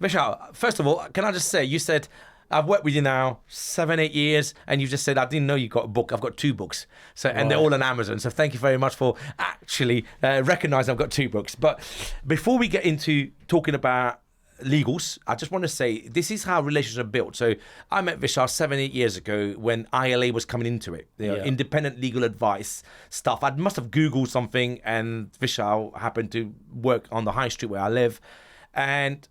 Vishal, first of all, can I just say, you said, I've worked with you now 7-8 years, and you just said, I didn't know you got a book. I've got 2 books. And they're all on Amazon. So thank you very much for actually recognizing I've got 2 books. But before we get into talking about legals, I just want to say this is how relationships are built. So I met Vishal 7-8 years ago when ILA was coming into it, independent legal advice stuff. I must have Googled something, and Vishal happened to work on the high street where I live, and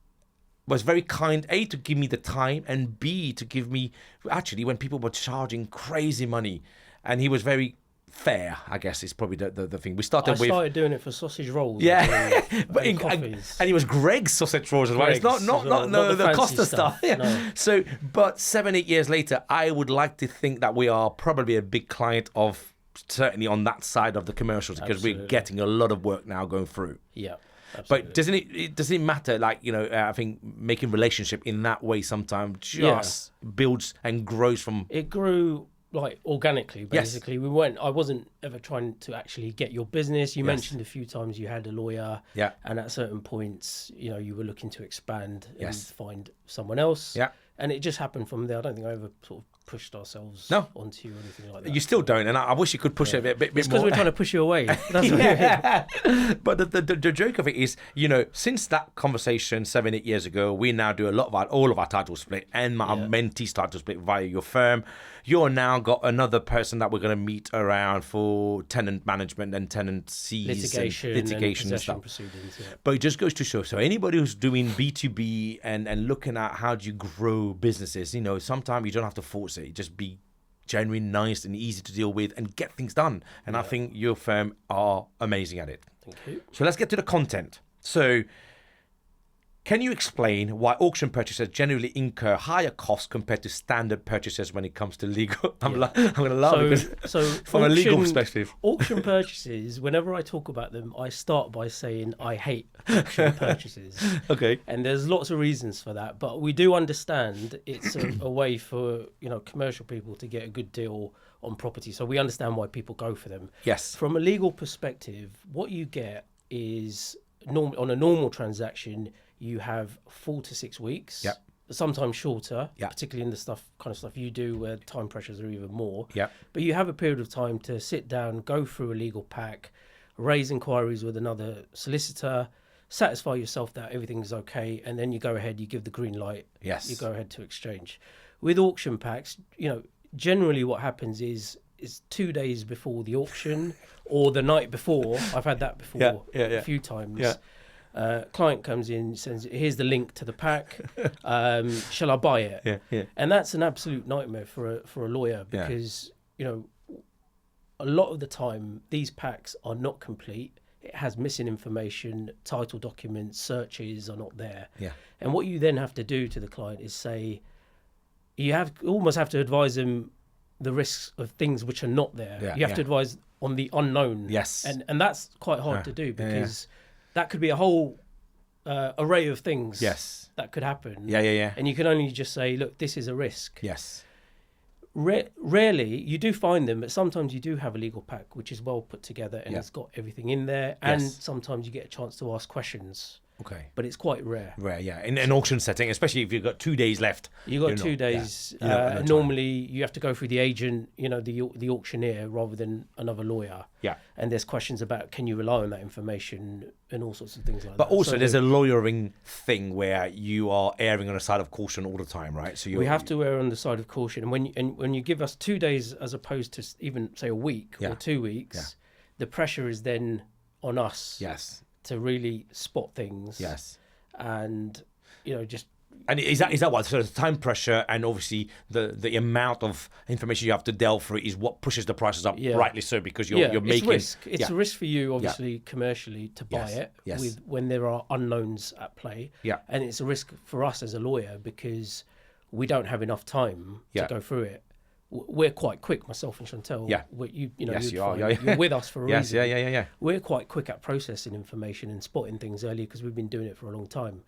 was very kind, A, to give me the time, and B, to give me, actually, when people were charging crazy money, and he was very fair, I guess is probably the thing. I started doing it for sausage rolls. Yeah, and coffees. And it was Greg's sausage rolls as well. It's not the Costa stuff. Yeah. No. So, but 7-8 years later, I would like to think that we are probably a big client of, certainly on that side of the commercials, because we're getting a lot of work now going through. Yeah. Absolutely. But doesn't it matter? Like, I think making relationship in that way sometimes just builds and grows from. It grew like organically, basically. Yes. I wasn't ever trying to actually get your business. You mentioned a few times you had a lawyer. Yeah. And at certain points, you were looking to expand and Yes. find someone else. Yeah. And it just happened from there. I don't think I ever sort of pushed ourselves onto you or anything like that. You still don't, and I wish you could push it a bit more. It's because we're trying to push you away. That's But the joke of it is, since that conversation 7-8 years ago, we now do all of our title split and my mentees title split via your firm. You're now got another person that we're going to meet around for tenant management and tenancies, litigation and stuff. Proceedings, But it just goes to show. So anybody who's doing B2B and looking at how do you grow businesses, sometimes you don't have to force it. Just be genuine, nice, and easy to deal with, and get things done. And I think your firm are amazing at it. Thank you. So let's get to the content. So, can you explain why auction purchases generally incur higher costs compared to standard purchases when it comes to legal? I'm going to laugh because from a legal perspective. Auction purchases, whenever I talk about them, I start by saying I hate auction purchases. Okay. And there's lots of reasons for that, but we do understand it's a way for commercial people to get a good deal on property. So we understand why people go for them. Yes. From a legal perspective, what you get is on a normal transaction, you have 4 to 6 weeks. Yep. Sometimes shorter, Yep. particularly in the kind of stuff you do where time pressures are even more. Yep. But you have a period of time to sit down, go through a legal pack, raise inquiries with another solicitor, satisfy yourself that everything's okay, and then you go ahead, you give the green light. Yes. You go ahead to exchange. With auction packs, generally what happens is 2 days before the auction or the night before. I've had that before a few times. Yeah. Client comes in, says, here's the link to the pack. Shall I buy it? Yeah. And that's an absolute nightmare for a lawyer because, a lot of the time these packs are not complete. It has missing information, title documents, searches are not there. Yeah. And what you then have to do to the client is say, almost have to advise them the risks of things which are not there. Yeah, you have to advise on the unknown. Yes. And that's quite hard to do because that could be a whole array of things that could happen. Yeah. And you can only just say, look, this is a risk. Yes. Rarely, you do find them, but sometimes you do have a legal pack which is well put together and it's got everything in there. And sometimes you get a chance to ask questions. Okay. But it's quite rare. Rare, yeah. In an auction setting, especially if you've got 2 days left. You've got 2 days. Normally, you have to go through the agent, the auctioneer, rather than another lawyer. Yeah. And there's questions about can you rely on that information and all sorts of things like that. But also, there's a lawyering thing where you are erring on the side of caution all the time, right? So we have to err on the side of caution. And when you give us 2 days as opposed to even, say, a week or 2 weeks, the pressure is then on us. Yes. To really spot things. Yes. And, just... And is that what? So the time pressure and obviously the amount of information you have to delve through is what pushes the prices up, rightly so, because you're making... Risk. It's a risk for you, obviously, commercially, to buy it when there are unknowns at play. Yeah. And it's a risk for us as a lawyer because we don't have enough time to go through it. We're quite quick, myself and Chantel. Yeah. You're with us for a reason. Yeah. We're quite quick at processing information and spotting things early because we've been doing it for a long time.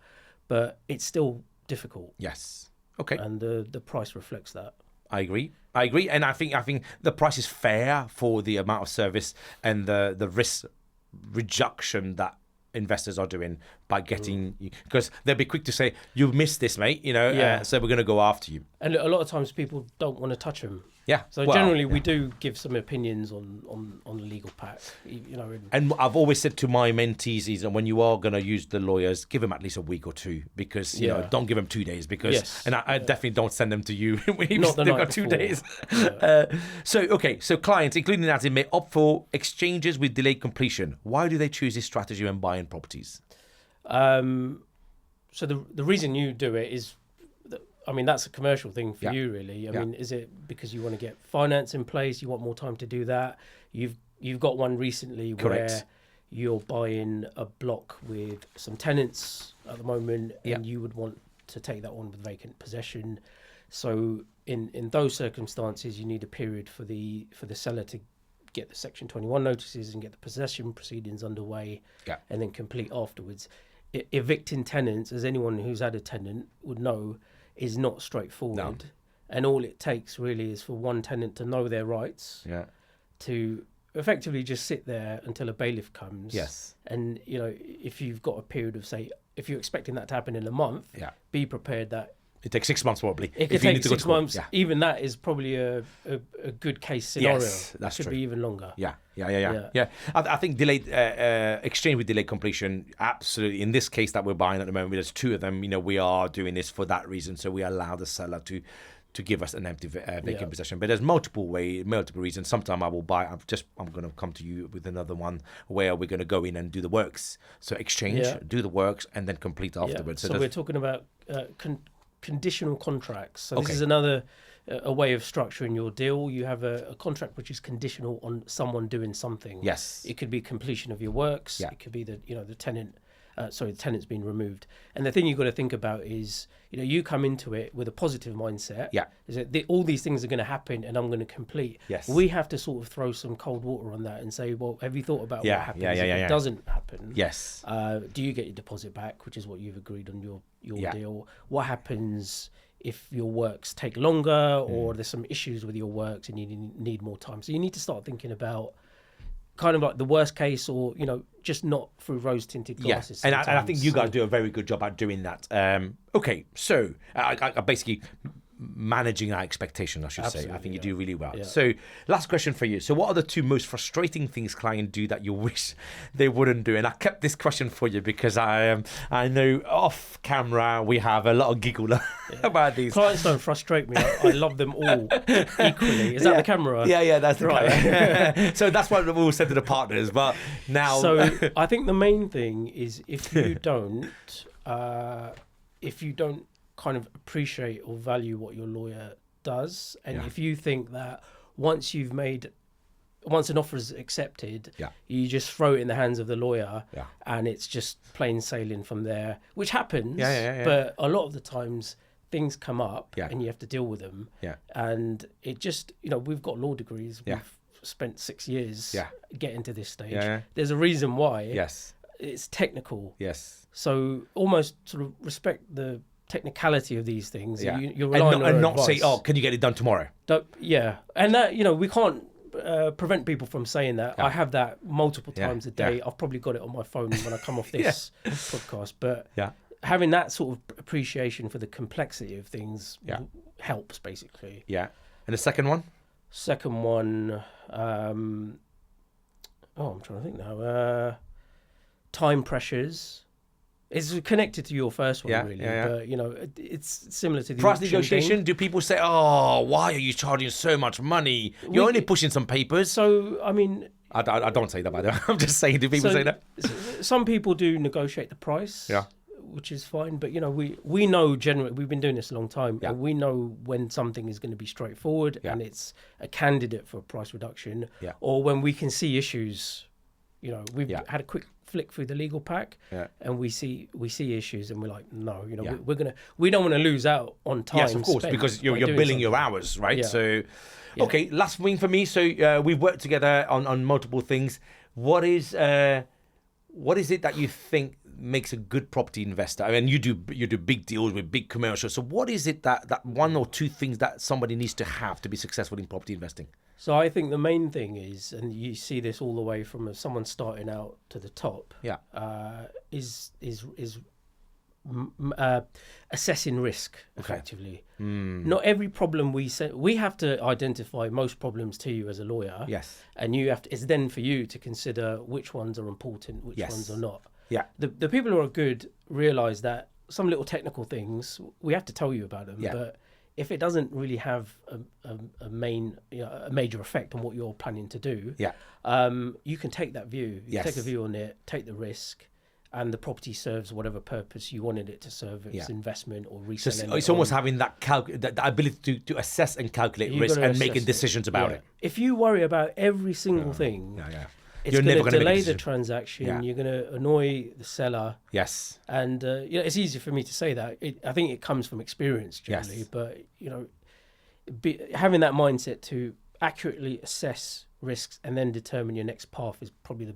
But it's still difficult. Yes. Okay. And the price reflects that. I agree. And I think the price is fair for the amount of service and the risk reduction that investors are doing by getting, because they'll be quick to say, you missed this, mate, so we're going to go after you. And a lot of times people don't want to touch them. Yeah. So generally we do give some opinions on the legal pack, And I've always said to my mentees is that when you are going to use the lawyers, give them at least a week or two, because don't give them 2 days, because and I definitely don't send them to you when you've still got 2 days. So clients, including that, may opt for exchanges with delayed completion. Why do they choose this strategy when buying properties? So the reason you do it is, that's a commercial thing for you, really. I mean, is it because you want to get finance in place? You want more time to do that? You've got one recently where you're buying a block with some tenants at the moment, and you would want to take that on with vacant possession. So in those circumstances, you need a period for the seller to get the Section 21 notices and get the possession proceedings underway, and then complete afterwards. Evicting tenants, as anyone who's had a tenant would know, is not straightforward. And all it takes really is for one tenant to know their rights, to effectively just sit there until a bailiff comes. And if you've got a period of, say, if you're expecting that to happen in a month, be prepared that it takes 6 months probably. It could take 6 months. Even that is probably a good case scenario. Yes, that's true. It could be even longer. Yeah. I think delayed exchange with delayed completion, absolutely. In this case that we're buying at the moment, there's 2 of them. We are doing this for that reason. So we allow the seller to give us an empty vacant possession. But there's multiple reasons. Sometimes I will buy. I'm going to come to you with another one where we're going to go in and do the works. So exchange, do the works, and then complete afterwards. So we're talking about conditional contracts. So this is another a way of structuring your deal. You have a contract which is conditional on someone doing something. Yes. It could be completion of your works. It could be the tenant. The tenant's been removed. And the thing you've got to think about is, you come into it with a positive mindset. Is that all these things are going to happen and I'm going to complete. Yes. We have to sort of throw some cold water on that and say, well, have you thought about what happens if it doesn't happen? Yes. Do you get your deposit back, which is what you've agreed on your deal? What happens if your works take longer or there's some issues with your works and you need more time? So you need to start thinking about kind of like the worst case, or just not through rose-tinted glasses. And I think you guys do a very good job at doing that. So I basically managing our expectation, I should say. I think you do really well. So last question for you. So what are the 2 most frustrating things clients do that you wish they wouldn't do? And I kept this question for you because I know off camera we have a lot of giggle about these. Clients don't frustrate me. I love them all equally. Is that the camera? Yeah, that's right. Camera. So that's what we all said to the partners. But now, so I think the main thing is if you don't kind of appreciate or value what your lawyer does, and if you think that once an offer is accepted, you just throw it in the hands of the lawyer and it's just plain sailing from there, which happens, but a lot of the times things come up and you have to deal with them, and it just, we've got law degrees, we've spent 6 years getting to this stage. There's a reason why. It's technical. So almost sort of respect the technicality of these things. You're relying on not say, can you get it done tomorrow? And that, we can't prevent people from saying that. I have that multiple times a day. I've probably got it on my phone when I come off this podcast, but having that sort of appreciation for the complexity of things helps, basically. And the second one? I'm trying to think now. Time pressures. It's connected to your first one, really. But, it's similar to the price negotiation. Thing. Do people say, why are you charging so much money? You're only pushing some papers. So, I mean... I don't say that, by the way. I'm just saying, do people say that? Some people do negotiate the price, which is fine. But, we know generally, we've been doing this a long time, and we know when something is going to be straightforward and it's a candidate for a price reduction, or when we can see issues. We've had a quick flick through the legal pack, and we see issues, and we're like, no, we don't want to lose out on time. Yes, of course, because you're billing your hours, right? So, okay, last thing for me. So we've worked together on multiple things. What is it that you think makes a good property investor? I mean, you do big deals with big commercials. So what is it that one or two things that somebody needs to have to be successful in property investing? So I think the main thing is, and you see this all the way from someone starting out to the top, is assessing risk effectively. Not every problem we have to identify most problems to you as a lawyer. Yes. And it's then for you to consider which ones are important, which ones are not. Yeah. The people who are good realize that some little technical things, we have to tell you about them, but if it doesn't really have a major effect on what you're planning to do, you can take that view. You take a view on it, take the risk, and the property serves whatever purpose you wanted it to serve. It's investment or reselling. So it's almost having that the ability to assess and calculate risk and making decisions about it. If you worry about every single thing, it's going to delay the transaction. You're going to annoy the seller. Yes. And it's easy for me to say that. I think it comes from experience generally, but having that mindset to accurately assess risks and then determine your next path is probably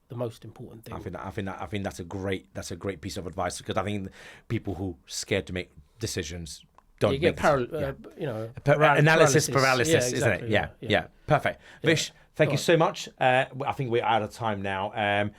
the most important thing. I think that's a great piece of advice, because I think people who are scared to make decisions don't. You get analysis paralysis, isn't it? Yeah. Perfect. Vish, thank you so much. I think we're out of time now.